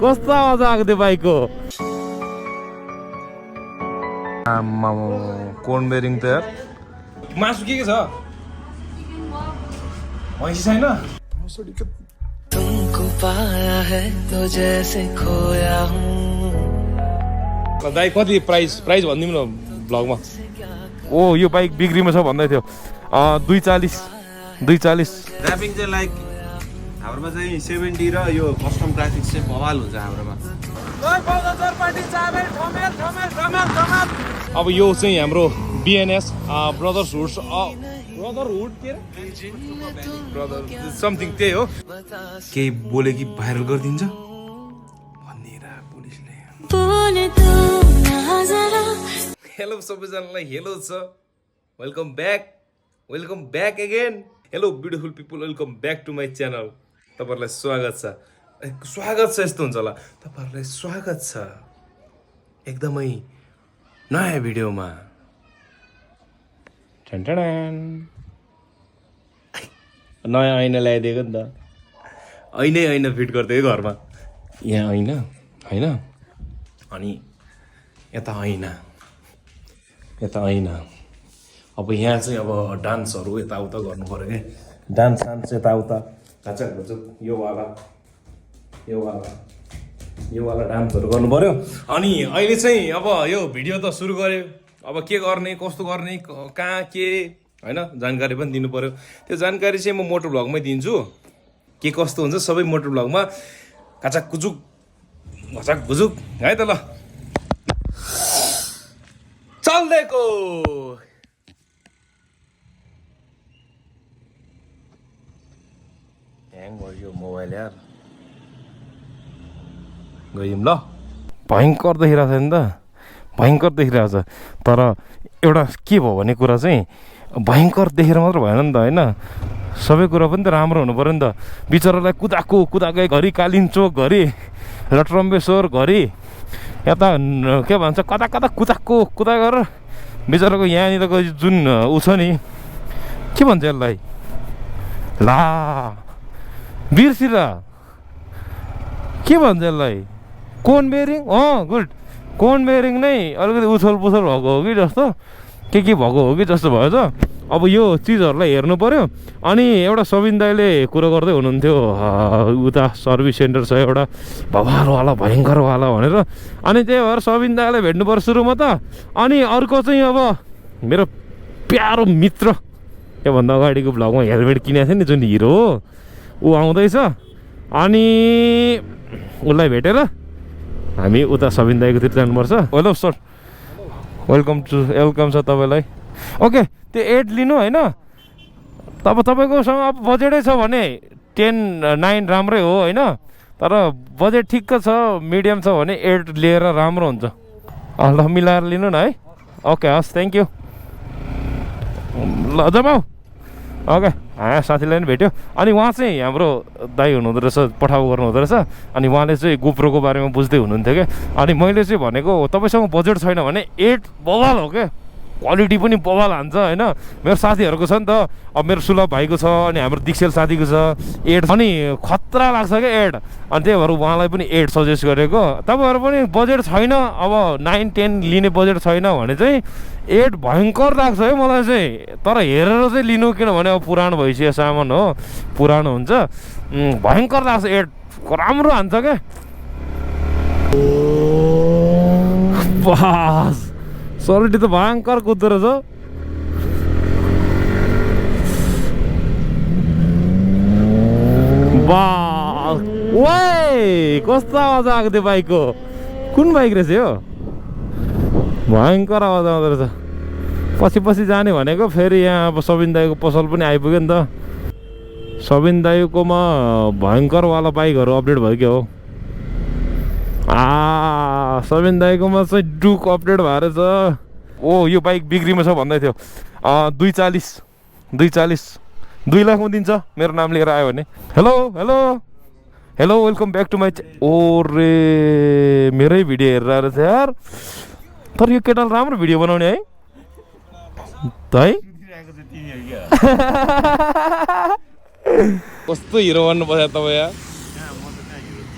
कस्तो आवाज आएको थियो बाइकको आम्मा कोन बेरिङ त यार मासु के छ भैँसी छैन तुमको पाया है तो जैसे खोया हूँ दाइ कति प्राइस भनिदिउँ न भ्लगमा ओ यो बाइक बिक्रीमा छ भन्दै थियो 240 ऱ्यापिङ चाहिँ लाइक हाम्रोमा चाहिँ 70 र यो कस्टम ग्राफिक्स चाहिँ बवाल हुन्छ हाम्रोमा अब यो चाहिँ हाम्रो बिएनएस ब्रदरहुड के ब्रदर समथिङ त्यही हो केही बोले कि भाइरल गरिदिन्छ भनिदिएर पुलिसले हेलो सबैजनालाई हेलो छ welcome back again hello beautiful people welcome back to my channel तपाईँहरूलाई स्वागत छ यस्तो हुन्छ होला तपाईँहरूलाई स्वागत छ एकदमै नयाँ भिडियोमा नयाँ ऐना ल्याइदिएको नि त ऐना फिट गरिदिएको घरमा यहाँ ऐना होइन अनि यता ऐना अब यहाँ चाहिँ अब डान्सहरू यताउता गर्नु पऱ्यो क्या डान्स यताउता घाचक यो वाला डान्सहरू गर्नु पऱ्यो अनि अहिले चाहिँ अब यो भिडियो त सुरु गऱ्यो अब के गर्ने कस्तो गर्ने कहाँ के होइन जानकारी पनि दिनु पऱ्यो त्यो जानकारी चाहिँ म मोटर भ्लगमै दिन्छु के कस्तो हुन्छ सबै मोटर भ्लगमा घाचक गुजुक है त ल चल्देको ह्याङ भयो मोबाइल यार गयौँ ल भयङ्कर देखिरहेको छ नि त भयङ्कर देखिरहेको छ तर एउटा के भयो भने कुरा चाहिँ भयङ्कर देखेर मात्र भएन नि त होइन सबै कुरा पनि त राम्रो हुनु पऱ्यो नि त बिचरालाई कुदाकै घरि कालिम्चोक घरि लटरम्बेश्वर घरि यता के भन्छ कता कुदा गरेर बिचराको यहाँनिरको जुन ऊ छ नि के भन्छ यसलाई ला बिर्सिरा के भन्छ यसलाई कोन बेरिङ गुड कोन बेरिङ नै अलिकति उछल पुछल भएको हो कि जस्तो के भएको हो कि जस्तो भयो त अब यो चिजहरूलाई हेर्नु पऱ्यो अनि एउटा सबिन दाइले कुरो गर्दै हुनुहुन्थ्यो उता सर्भिस सेन्टर छ एउटा भवालवाला भयङ्करवाला भनेर अनि त्यही भएर सबिन दाइलाई भेट्नु पर्यो सुरुमा त अनि अर्को चाहिँ अब मेरो प्यारो मित्र योभन्दा अगाडिको भ्लगमा हेलमेट किनेको थियो नि जुन हिरो हो ऊ आउँदैछ अनि उसलाई भेटेर हामी उता सबिन दाइकोतिर जानुपर्छ हेलो सर वेलकम छ तपाईँलाई ओके त्यो 8 लिनु होइन तपाईँकोसँग अब बजेटै छ भने 10-9 राम्रै हो होइन तर बजेट ठिक्क छ मिडियम छ भने 8 लिएर राम्रो हुन्छ ल मिलाएर लिनु न है ओके हस् थ्याङ्क यू ल जमाऊ ओके साथीलाई पनि भेट्यो अनि उहाँ चाहिँ हाम्रो दाइ हुनुहुँदो रहेछ पठाउ गर्नुहुँदो रहेछ अनि उहाँले चाहिँ गोप्रोको बारेमा बुझ्दै हुनुहुन्थ्यो क्या अनि मैले चाहिँ भनेको तपाईँसँग बजेट छैन भने 8 बवाल हो क्या क्वालिटी पनि बवाल हान्छ होइन मेरो साथीहरूको छ नि त अब मेरो सुलभ भाइको छ अनि हाम्रो दिक्सेल साथीको छ 8 अनि खतरा लाग्छ क्या 8 अनि त्यही भएर उहाँलाई पनि 8 सजेस्ट गरेको तपाईँहरू पनि बजेट छैन अब 9-10 लिने बजेट छैन भने चाहिँ 8 भयङ्कर लाग्छ है मलाई चाहिँ तर हेरेर चाहिँ लिनु किनभने अब पुरानो भइसक्यो सामान हो पुरानो हुन्छ भयङ्कर लाग्छ 8 राम्रो हान्छ क्या बस सलिटी त भयङ्कर कुद्दो रहेछ कस्तो आवाज आएको थियो बाइकको कुन बाइक रहेछ यो भयङ्कर आवाज आउँदो रहेछ पछि जाने भनेको फेरि यहाँ अब सबिन दाईको पसल पनि आइपुग्यो नि त सबिन दाईकोमा भयङ्करवाला बाइकहरू अपडेट भयो क्या हो सबिन दाईकोमा चाहिँ डुक अपडेट भएर छ ओ यो बाइक बिक्रीमा छ भन्दै थियो 2 लाखमा दिन्छ मेरो नाम लिएर आयो भने hello welcome back to my ओ रे मेरै भिडियो हेरेर रहेछ यार तर यो केटाले राम्रो भिडियो बनाउने है कस्तो हिरो बन्नु पर्छ तपाईँ यार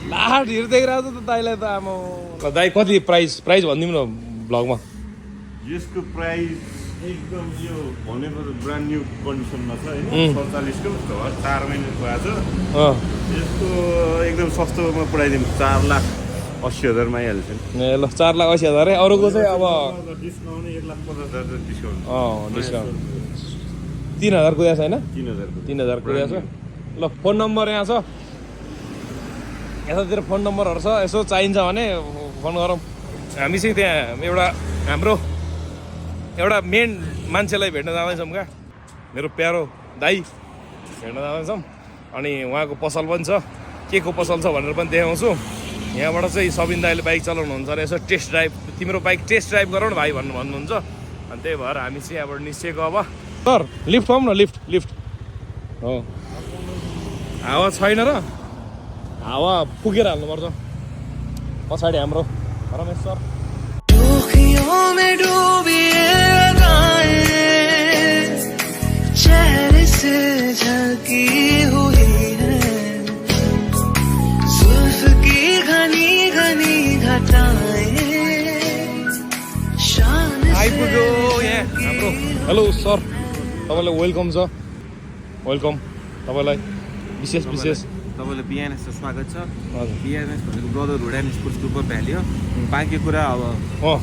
लास्ट हिँड देखिरहेको छ त दाइलाई त आमा ल दाइ कति प्राइस भनिदिउँ न भ्लगमा यसको प्राइस एकदम यो भनेको ब्रान्ड न्यू कन्डिसनमा छ होइन 47 को 4 महिनाको आएको छ यसको एकदम सस्तोमा पुऱ्याइदिनु 4,80,000 मा आइहाल्छ ए ल 4,80,000 अरूको चाहिँ अब डिस्काउन्ट 1,50,000 डिस्काउन्ट डिस्काउन्ट 3,000 कुद्या छ होइन 3,000 कुद्या छ ल फोन नम्बर यहाँ छ यतातिर फोन नम्बरहरू छ यसो चाहिन्छ भने फोन गरौँ हामी चाहिँ त्यहाँ हाम्रो एउटा मेन मान्छेलाई भेट्न जाँदैछौँ क्या मेरो प्यारो दाई भेट्न जाँदैछौँ अनि उहाँको पसल पनि छ के को पसल छ भनेर पनि देखाउँछु यहाँबाट चाहिँ सबिन दाइले बाइक चलाउनुहुन्छ र यसो टेस्ट ड्राइभ तिम्रो बाइक टेस्ट ड्राइभ गरौँ न भाइ भन्नुहुन्छ अनि त्यही भएर हामी चाहिँ यहाँबाट निस्केको अब सर लिफ्ट पाऊँ न लिफ्ट हो हावा छैन र हावा फुकेर हाल्नुपर्छ पछाडि हाम्रो रमेश सर में डूबिए चेहरे से झलकी हुई है जुल्फ की घनी घनी घटाएं शान आइपुग्यो यहाँ हाम्रो हेलो सर तपाईँलाई वेलकम छ वेलकम तपाईँलाई विशेष तपाईँलाई बिएनएस स्वागत छ बिएनएस भनेको ब्रदरहुड एन्ड स्पोर्ट्स ग्रुपमा भ्याली हो बाँकी कुरा अब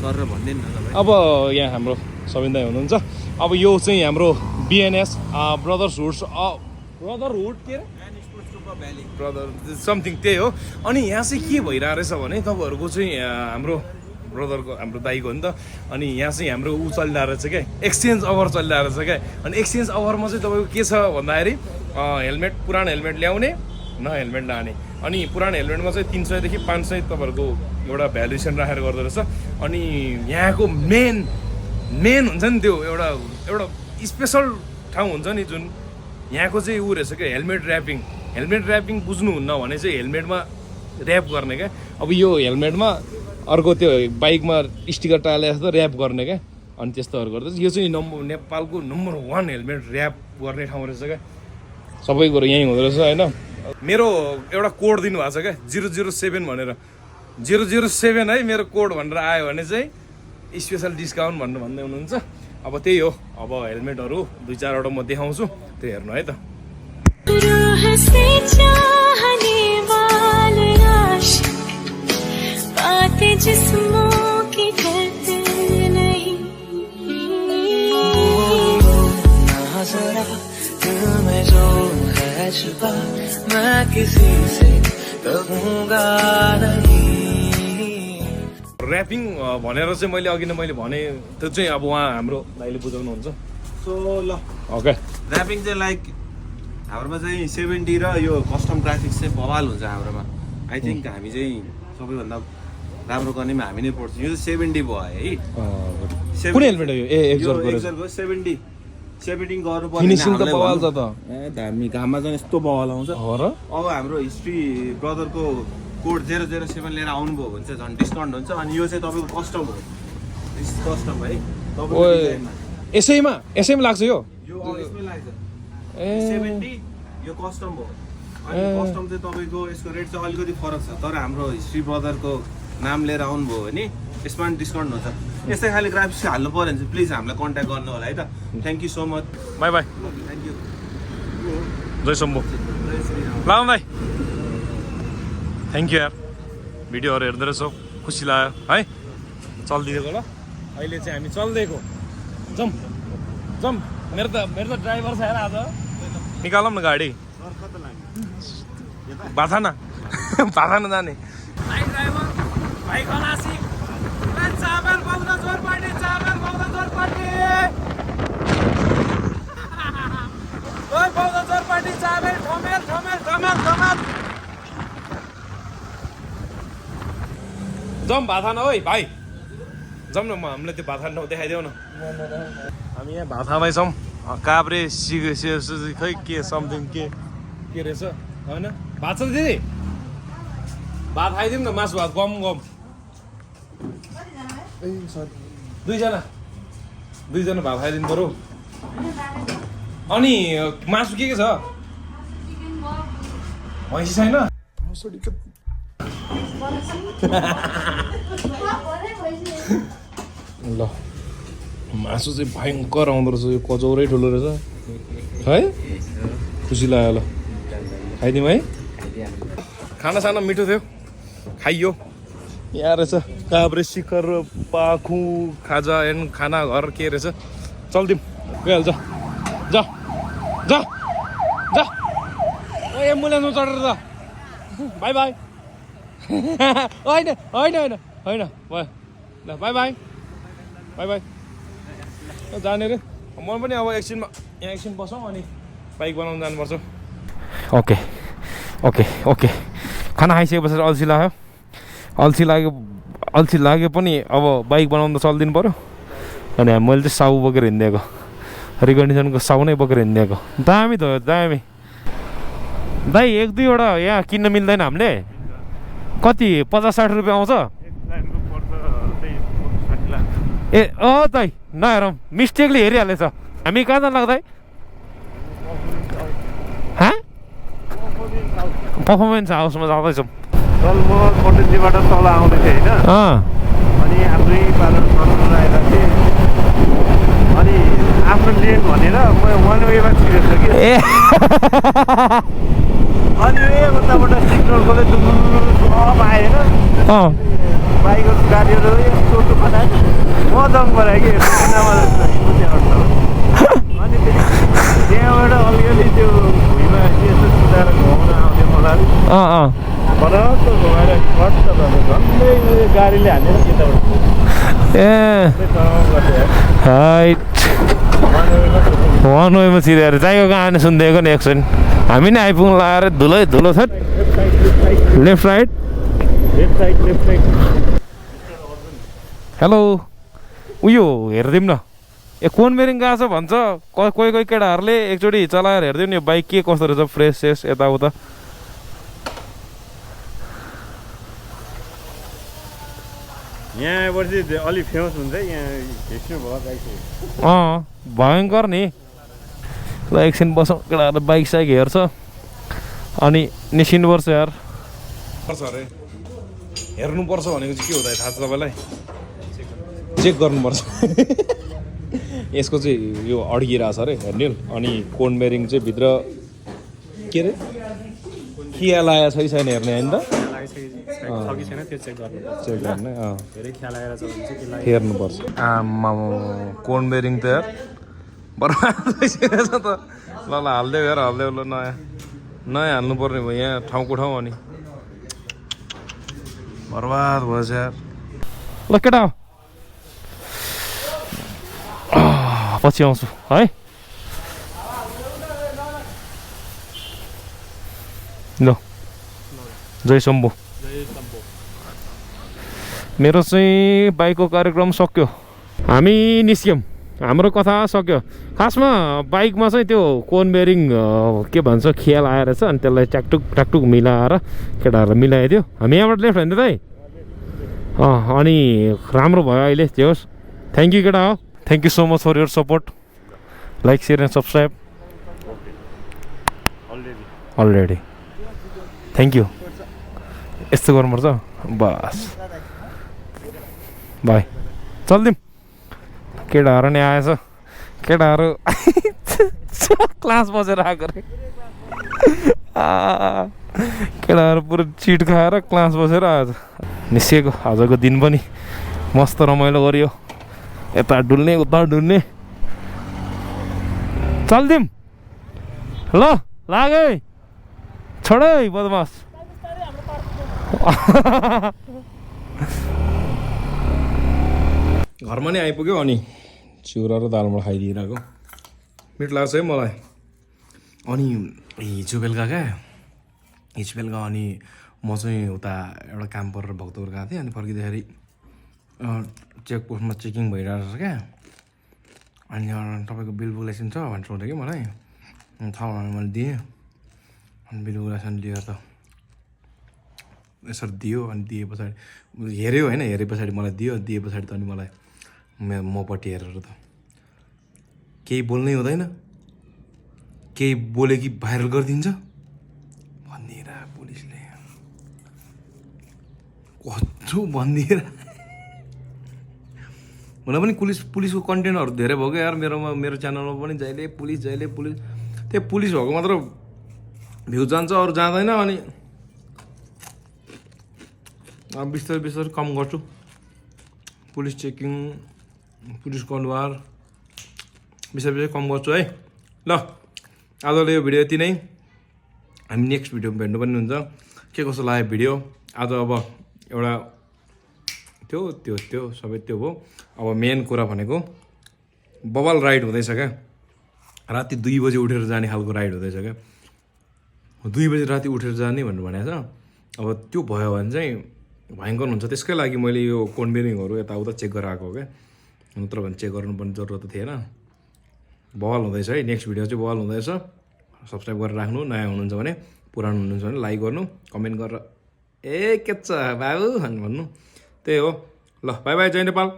सर भनिदिनु न तपाईँ अब यहाँ हाम्रो सबिन दाइ हुनुहुन्छ अब यो चाहिँ हाम्रो बिएनएस ब्रदरहुड के अरे ब्रदर समथिङ त्यही हो अनि यहाँ चाहिँ के भइरहेको रहेछ भने तपाईँहरूको चाहिँ हाम्रो हाम्रो दाइको हो नि त अनि यहाँ चाहिँ हाम्रो ऊ चलिरहेको रहेछ क्या एक्सचेन्ज अफर चलिरहेको रहेछ क्या अनि एक्सचेन्ज अफरमा चाहिँ तपाईँको के छ भन्दाखेरि हेलमेट पुरानो हेलमेट ल्याउने नयाँ हेलमेट लाने अनि पुरानो हेलमेटमा चाहिँ 300 देखि 500 तपाईँहरूको एउटा भ्यालुएसन राखेर गर्दो रहेछ अनि यहाँको मेन हुन्छ नि त्यो एउटा स्पेसल ठाउँ हुन्छ नि जुन यहाँको चाहिँ ऊ रहेछ क्या हेलमेट ऱ्यापिङ बुझ्नुहुन्न भने चाहिँ हेलमेटमा ऱ्याप गर्ने क्या अब यो हेलमेटमा अर्को त्यो बाइकमा स्टिकर टाले जस्तो ऱ्याप गर्ने क्या अनि त्यस्तोहरू गर्दैछ यो चाहिँ नेपालको नम्बर 1 हेलमेट ऱ्याप गर्ने ठाउँ रहेछ क्या सबै कुरो यहीँ हुँदो रहेछ होइन मेरो एउटा कोड दिनुभएको छ क्या 007 भनेर 007 है मेरो कोड भनेर आयो भने चाहिँ स्पेसल डिस्काउन्ट भन्दै हुनुहुन्छ अब त्यही हो अब हेलमेटहरू 2-4 म देखाउँछु त्यो हेर्नु है त मैं किसी से कहूँगा नहीं ऱ्यापिङ भनेर चाहिँ मैले अघि नै मैले भने त्यो चाहिँ अब उहाँ हाम्रो दाइले बुझाउनुहुन्छ सो ल ओके ऱ्यापिङ चाहिँ लाइक हाम्रोमा चाहिँ 70 र यो कस्टम ग्राफिक्स चाहिँ बवाल हुन्छ हाम्रोमा आई थिङ्क हामी चाहिँ सबैभन्दा राम्रो गर्नेमा हामी नै पर्छौँ यो 70 भयो है कुन हेलमेट हो यो एक्जर्को 70 गर्नु पर्ने फिनिसिङ त बवाल छ त हामी घाममा चाहिँ यस्तो बवाल आउँछ हो र अब हाम्रो हिस्ट्री ब्रदरको कोड 007 लिएर आउनुभयो भने चाहिँ झन् डिस्काउन्ट हुन्छ अनि यो चाहिँ तपाईँको कस्टम हो कस्टम है यसैमा लाग्छ यो यसमै लाग्छ ए 70 यो कस्टम हो अनि कस्टम चाहिँ तपाईँको यसको रेट चाहिँ अलिकति फरक छ तर हाम्रो हिस्ट्री ब्रदरको नाम लिएर आउनुभयो भने यसमा पनि डिस्काउन्ट हुन्छ यस्तै खाले ग्राफिक्स हाल्नु पऱ्यो भने चाहिँ प्लिज हामीलाई कन्ट्याक्ट गर्नु होला है त thank you so much bye thank you जय शम्भु लाउँ भाइ थ्याङ्क यू यार भिडियोहरू हेर्दो रहेछौ खुसी लाग्यो है चलिदिएको ल अहिले चाहिँ हामी चल्दिएको जम मेरो त ड्राइभर छ हेर आज निकालौँ न गाडी बाथाना जाने भाइ ड्राइभर भाइ खलासी चाबल पाउँदा जोर पार्टी चाबल ठमेल जम भाथाना ओइ भाइ जाउँ न हामीलाई त्यो भाथाना देखाइदेऊ न हामी यहाँ भाथामै छौँ काभ्रे खै के समथिङ के रहेछ होइन भात छ दिदी भात खाइदिउँ न मासु भात गम दुईजना भात खाइदिनु पऱ्यो अनि मासु के छ भैँसी छैन ल मासु चाहिँ भयङ्कर आउँदो रहेछ यो कचौरै ठुलो रहेछ है खुसी लाग्यो ल खाइदिउँ है खानासाना मिठो थियो खाइयो यहाँ रहेछ काभ्रे शिखर पाखु खाजा एन्ड खाना घर के रहेछ चल्दिउँ गइहाल्छ जा जा जा ओ एम्बुलेन्समा चढेर जा बाई बाई होइन होइन होइन होइन भयो ल बाई बाई बाई बाई जाने रे म पनि अब एकछिनमा यहाँ एकछिन बसौँ अनि बाइक बनाउनु जानुपर्छ ओके ओके ओके खाना खाइसके पछाडि अल्छी लाग्यो पनि अब बाइक बनाउनु त चलिदिनु पऱ्यो अनि मैले चाहिँ साउ बोकेर हिँडिदिएको रिकन्डिसनको साउ नै बोकेर हिँडिदिएको दामी त हो दामी दाइ 1-2वटा यहाँ किन्न मिल्दैन हामीले कति 50-60 रुपियाँ आउँछ ए अँ दाइ नहेरौँ मिस्टेकले हेरिहालेछ हामी कहाँ जान लाग्दा पर्फर्मेन्स हाउसमा जाँदैछौँ तल म कटेन्जीबाट तल आउँदै थिएँ होइन अनि हाम्रै पार्लर आएर थिएँ अनि आफ्नो लेन भनेर म वान वेमा छिरेको कि ए अनि उताबाट सिग्नल खोले सब आएन बाइकहरू गाडीहरू यस्तो खनायो म जङ गराएँ कि अनि त्यहाँबाट अलिअलि त्यो भुइँमा यसो सुधाएर घुमाउन आउने मलाई फरक घुमाएर खर्च भयो झन्डै गाडीले हानेर यताबाट वान वेमा छिरेर चाहिएको कहाँ सुनिदिएको नि एकछिन हामी नै आइपुग्नु लगाएर धुलो छ लेफ्ट राइट हेलो उयो हेरिदिउँ न ए कोन बेरिङ गएको छ भन्छ कोही केटाहरूले एकचोटि चलाएर हेरिदिउँ नि यो बाइक के कस्तो रहेछ फ्रेस सेस यताउता यहाँ आएपछि अलिक फेमस हुन्छ यहाँ हिस्ट्री भयो बाइक भयङ्कर नि ल एकछिन बसौँ केटाहरू बाइक साइक हेर्छ अनि निस्किनुपर्छ यार अरे हेर्नुपर्छ भनेको चाहिँ के हो त थाहा छ तपाईँलाई चेक गर्नुपर्छ यसको चाहिँ यो अड्किरहेछ अरे हेर्ने अनि कोन बेरिङ चाहिँ भित्र के अरे खिया लागेको छ कि छैन हेर्ने होइन त चेक गर्ने हेर्नुपर्छ आमा कोन बेरिङ त यार बर्बाद भइसकेको छ त ल हाल्दै गएर हाल्दै ल नयाँ हाल्नु पर्ने भयो यहाँ ठाउँको ठाउँ अनि बर्बाद भएछ यार ल केटा पछि आउँछु है ल जय शम्भु मेरो चाहिँ बाइकको कार्यक्रम सक्यो हामी निस्क्यौँ हाम्रो कथा सक्यो खासमा बाइकमा चाहिँ त्यो कोन बेरिङ के भन्छ खियाल आएर छ अनि त्यसलाई ट्याकटुक मिलाएर केटाहरूलाई मिलाइदियो हामी यहाँबाट लेफ्ट होइन दाइ अनि राम्रो भयो अहिले त्यो होस् थ्याङ्क यू केटा हो thank you so much for your support like share and subscribe already thank you यस्तो गर्नुपर्छ बस बाई चल्दिउँ केटाहरू नै आएछ केटाहरू क्लास बसेर आएको रे केटाहरू पुरो चिट खाएर क्लास बसेर आएछ निस्किएको आजको दिन पनि मस्त रमाइलो गरियो यता डुल्ने उता डुल्ने चल्दिउँ ल लाग्यो है छोडै बदमास घरमा नै आइपुग्यो अनि चिउरा र दालमा खाइदिइरहेको मिठो लाग्छ है मलाई अनि हिजो बेलुका अनि म चाहिँ उता एउटा काम परेर भक्तपुर गएको थिएँ अनि फर्किँदाखेरि चेकपोस्टमा चेकिङ भइरहेको छ क्या अनि तपाईँको बिल बुलेसन छ भनेर सोध्यो कि मलाई थाहा भएन मैले दिएँ अनि बिल बुलेसन लिएर त यसरी दियो अनि दिए पछाडि हेऱ्यो होइन हेरे पछाडि मलाई दिए पछाडि त अनि मलाई मपट्टि हेरेर त केही बोल्नै हुँदैन केही बोले कि भाइरल गरिदिन्छ भनिदिएर पुलिसले कस्तो भनिदिएर हुन पनि पुलिसको कन्टेन्टहरू धेरै भयो क्या यार मेरो च्यानलमा पनि जहिले पुलिस त्यही पुलिस भएको मात्र भ्यू जान्छ अरू जाँदैन अनि अब बिस्तारै कम गर्छु पुलिस चेकिङ पुलिसको अनुहार बिस्तारै कम गर्छु है ल आजले यो भिडियो यति नै हामी नेक्स्ट भिडियोमा भेट्नु पनि हुन्छ के कसो लाग्यो भिडियो आज अब एउटा त्यो सबै त्यो हो अब मेन कुरा भनेको बबाल राइड हुँदैछ क्या राति 2 बजे उठेर जाने खालको राइड हुँदैछ क्या 2 बजे राति उठेर जाने भनेर भनेको छ अब त्यो भयो भने चाहिँ भयङ्कर हुन्छ त्यसकै लागि मैले यो कोन बेरिङहरू यताउता चेक गरेर आएको हो क्या नत्र भने चेक गर्नुपर्ने जरुरत त थिएन बवाल हुँदैछ है नेक्स्ट भिडियो चाहिँ बवाल हुँदैछ सब्सक्राइब गरेर राख्नु नयाँ हुनुहुन्छ भने पुरानो हुनुहुन्छ भने लाइक गर्नु कमेन्ट गरेर के छ बाबु भन्नु त्यही हो ल बाई बाई जय नेपाल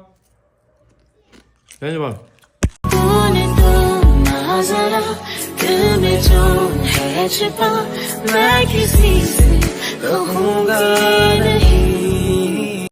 दिल में जो है छिपा मैं किसी से कहूँगा नहीं